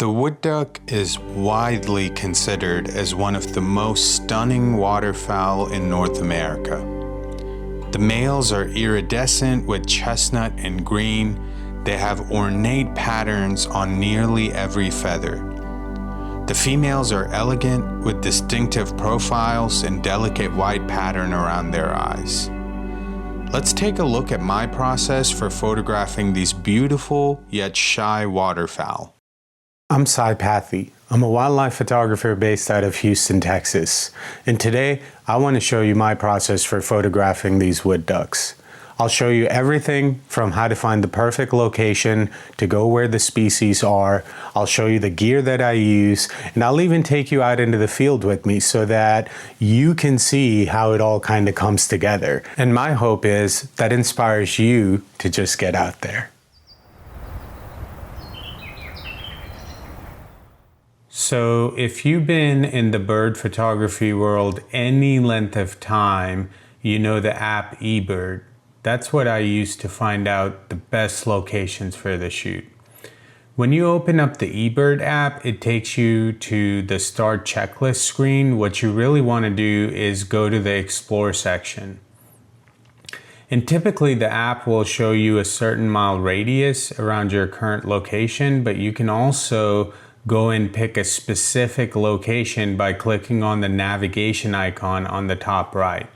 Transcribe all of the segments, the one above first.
The woodduck is widely considered as one of the most stunning waterfowl in North America. The males are iridescent with chestnut and green. They have ornate patterns on nearly every feather. The females are elegant with distinctive profiles and delicate white pattern around their eyes. Let's take a look at my process for photographing these beautiful yet shy waterfowl. I'm Sai Pathy. I'm a wildlife photographer based out of Houston, Texas. And today, I want to show you my process for photographing these wood ducks. I'll show you everything from how to find the perfect location to go where the species are. I'll show you the gear that I use, and I'll even take you out into the field with me so that you can see how it all kind of comes together. And my hope is that inspires you to just get out there. So if you've been in the bird photography world any length of time, you know the app eBird. That's what I use to find out the best locations for the shoot. When you open up the eBird app, it takes you to the start checklist screen. What you really want to do is go to the explore section. And typically the app will show you a certain mile radius around your current location, but you can also go and pick a specific location by clicking on the navigation icon on the top right.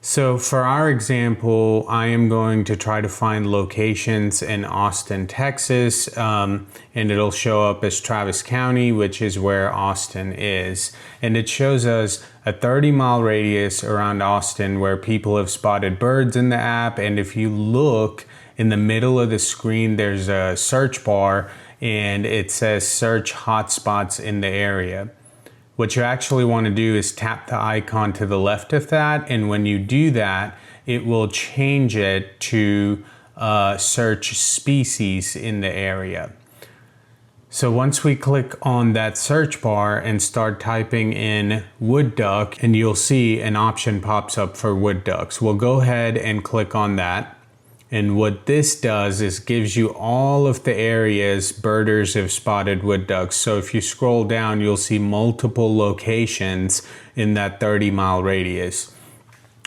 So for our example, I am going to try to find locations in Austin, Texas, and it'll show up as Travis County, which is where Austin is. And it shows us a 30-mile radius around Austin where people have spotted birds in the app. And if you look in the middle of the screen, there's a search bar and it says search hotspots in the area. What you actually want to do is tap the icon to the left of that, and when you do that, it will change it to search species in the area. So once we click on that search bar and start typing in wood duck, and you'll see an option pops up for wood ducks. We'll go ahead and click on that. And what this does is gives you all of the areas birders have spotted wood ducks. So if you scroll down, you'll see multiple locations in that 30-mile radius.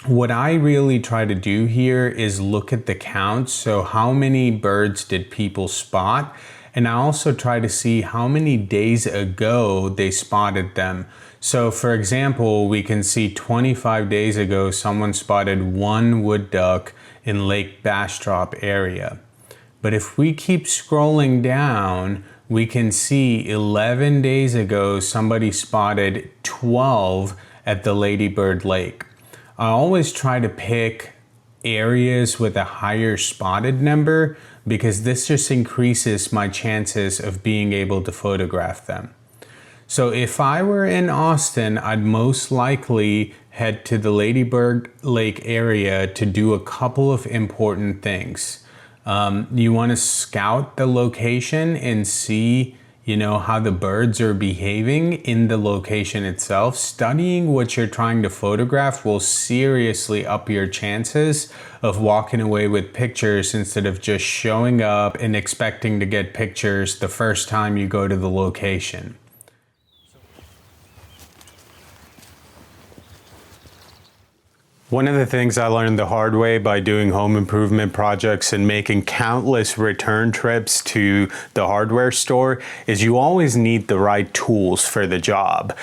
What I really try to do here is look at the counts. So how many birds did people spot? And I also try to see how many days ago they spotted them. So for example, we can see 25 days ago, someone spotted one wood duck in Lake Bastrop area. But if we keep scrolling down, we can see 11 days ago, somebody spotted 12 at the Ladybird Lake. I always try to pick areas with a higher spotted number because this just increases my chances of being able to photograph them. So if I were in Austin, I'd most likely head to the Ladybird Lake area to do a couple of important things. You want to scout the location and see, how the birds are behaving in the location itself. Studying what you're trying to photograph will seriously up your chances of walking away with pictures instead of just showing up and expecting to get pictures the first time you go to the location. One of the things I learned the hard way by doing home improvement projects and making countless return trips to the hardware store is you always need the right tools for the job.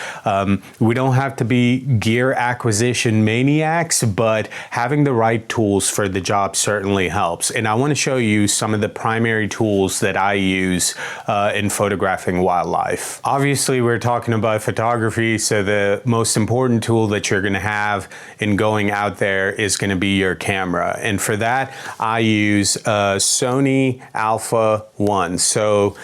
We don't have to be gear acquisition maniacs, but having the right tools for the job certainly helps. And I want to show you some of the primary tools that I use in photographing wildlife. Obviously, we're talking about photography, so the most important tool that you're going to have in going out there is going to be your camera, and for that I use Sony Alpha 1. So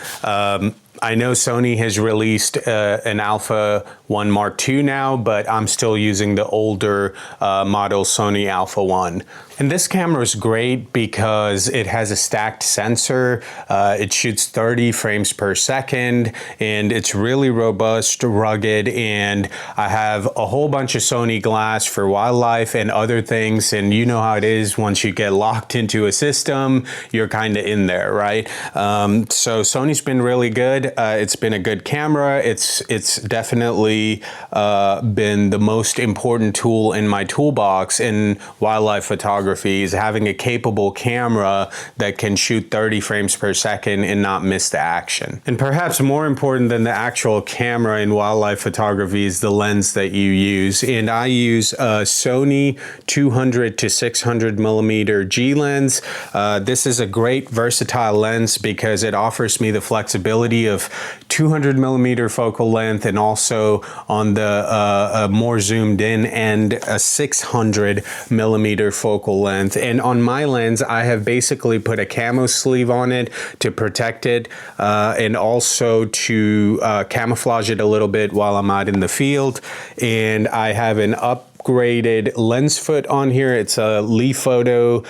I know Sony has released an Alpha 1 Mark II now, but I'm still using the older model Sony Alpha 1. And this camera is great because it has a stacked sensor. It shoots 30 frames per second, and it's really robust, rugged, and I have a whole bunch of Sony glass for wildlife and other things. And you know how it is, once you get locked into a system, you're kind of in there, right? So Sony's been really good. It's been a good camera. It's definitely been the most important tool in my toolbox in wildlife photography, is having a capable camera that can shoot 30 frames per second and not miss the action. And perhaps more important than the actual camera in wildlife photography is the lens that you use. And I use a Sony 200 to 600 millimeter G lens. This is a great versatile lens because it offers me the flexibility of 200 millimeter focal length, and also on the more zoomed in end, a 600 millimeter focal length. And on my lens, I have basically put a camo sleeve on it to protect it, and also to camouflage it a little bit while I'm out in the field. And I have an upgraded lens foot on here. It's a Lee Photo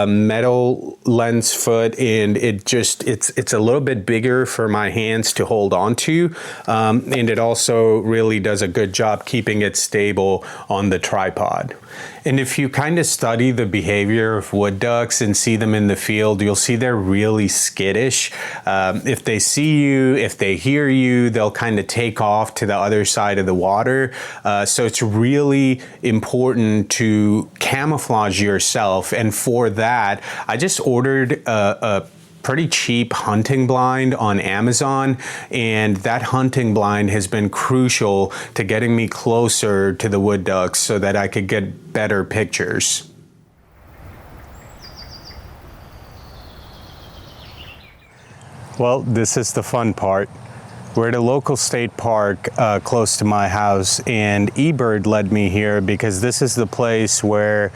metal lens foot, and it's a little bit bigger for my hands to hold on to, and it also really does a good job keeping it stable on the tripod. And if you kind of study the behavior of wood ducks and see them in the field, you'll see they're really skittish. If they see you, if they hear you, they'll kind of take off to the other side of the water. So it's really important to camouflage yourself. And for that, I just ordered a pretty cheap hunting blind on Amazon, and that hunting blind has been crucial to getting me closer to the wood ducks so that I could get better pictures. Well, this is the fun part. We're at a local state park close to my house, and eBird led me here because this is the place where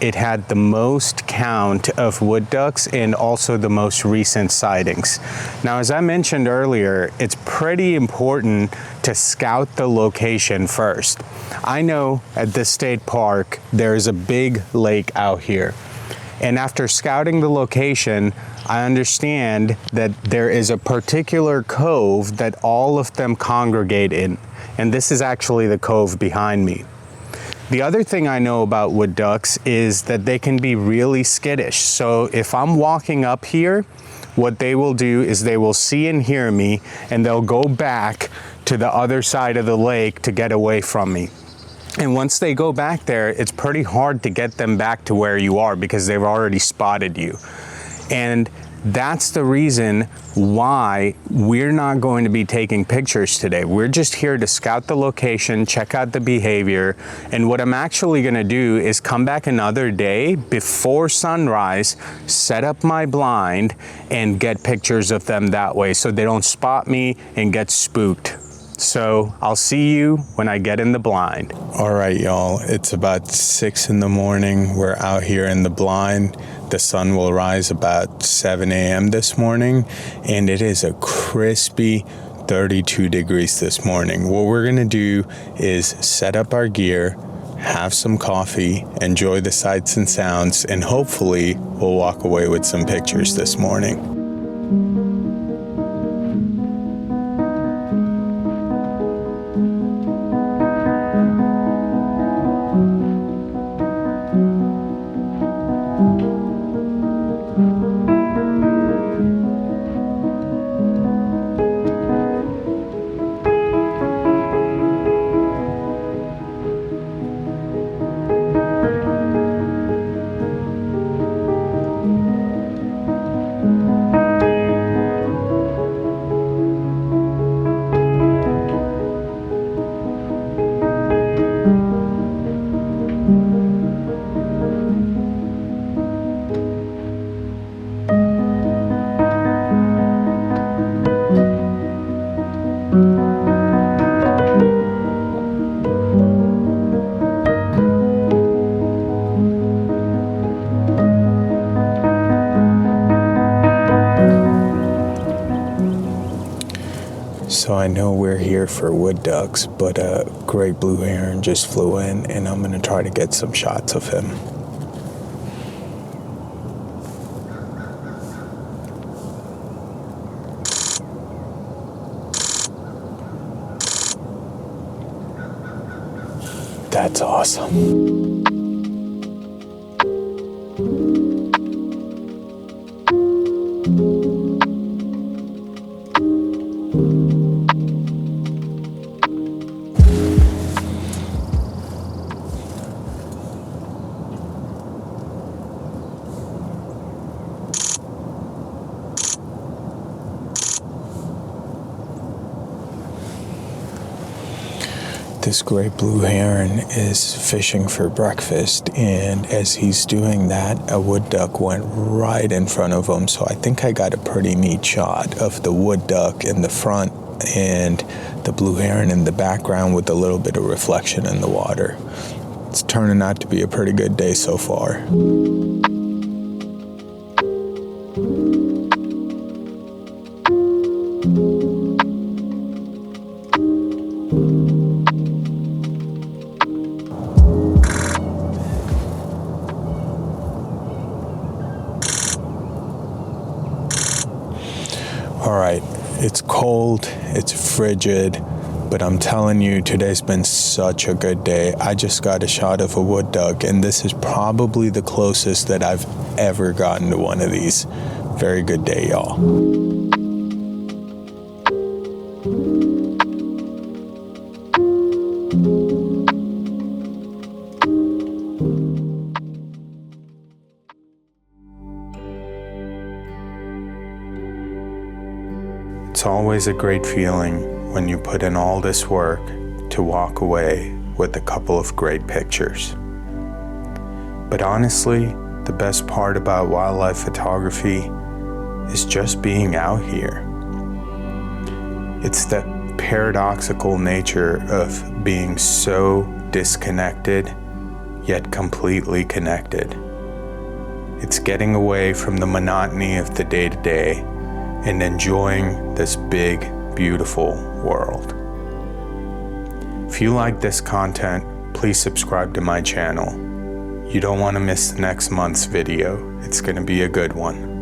it had the most count of wood ducks and also the most recent sightings. Now, as I mentioned earlier, it's pretty important to scout the location first. I know at this state park, there's a big lake out here. And after scouting the location, I understand that there is a particular cove that all of them congregate in. And this is actually the cove behind me. The other thing I know about wood ducks is that they can be really skittish. So if I'm walking up here, what they will do is they will see and hear me, and they'll go back to the other side of the lake to get away from me. And once they go back there, it's pretty hard to get them back to where you are because they've already spotted you. And that's the reason why we're not going to be taking pictures today. We're just here to scout the location, check out the behavior, and what I'm actually going to do is come back another day before sunrise, set up my blind, and get pictures of them that way so they don't spot me and get spooked. So I'll see you when I get in the blind. All right, y'all, it's about 6 in the morning. We're out here in the blind. The sun will rise about 7 a.m. this morning, and it is a crispy 32 degrees this morning. What we're gonna do is set up our gear, have some coffee, enjoy the sights and sounds, and hopefully we'll walk away with some pictures this morning. So I know we're here for wood ducks, but a great blue heron just flew in, and I'm gonna try to get some shots of him. That's awesome. This great blue heron is fishing for breakfast, and as he's doing that, a wood duck went right in front of him. So I think I got a pretty neat shot of the wood duck in the front and the blue heron in the background with a little bit of reflection in the water. It's turning out to be a pretty good day so far. All right, it's cold, it's frigid, but I'm telling you, today's been such a good day. I just got a shot of a wood duck, and this is probably the closest that I've ever gotten to one of these. Very good day, y'all. It's always a great feeling when you put in all this work to walk away with a couple of great pictures. But honestly, the best part about wildlife photography is just being out here. It's the paradoxical nature of being so disconnected, yet completely connected. It's getting away from the monotony of the day-to-day and enjoying this big, beautiful world. If you like this content, please subscribe to my channel. You don't want to miss the next month's video. It's going to be a good one.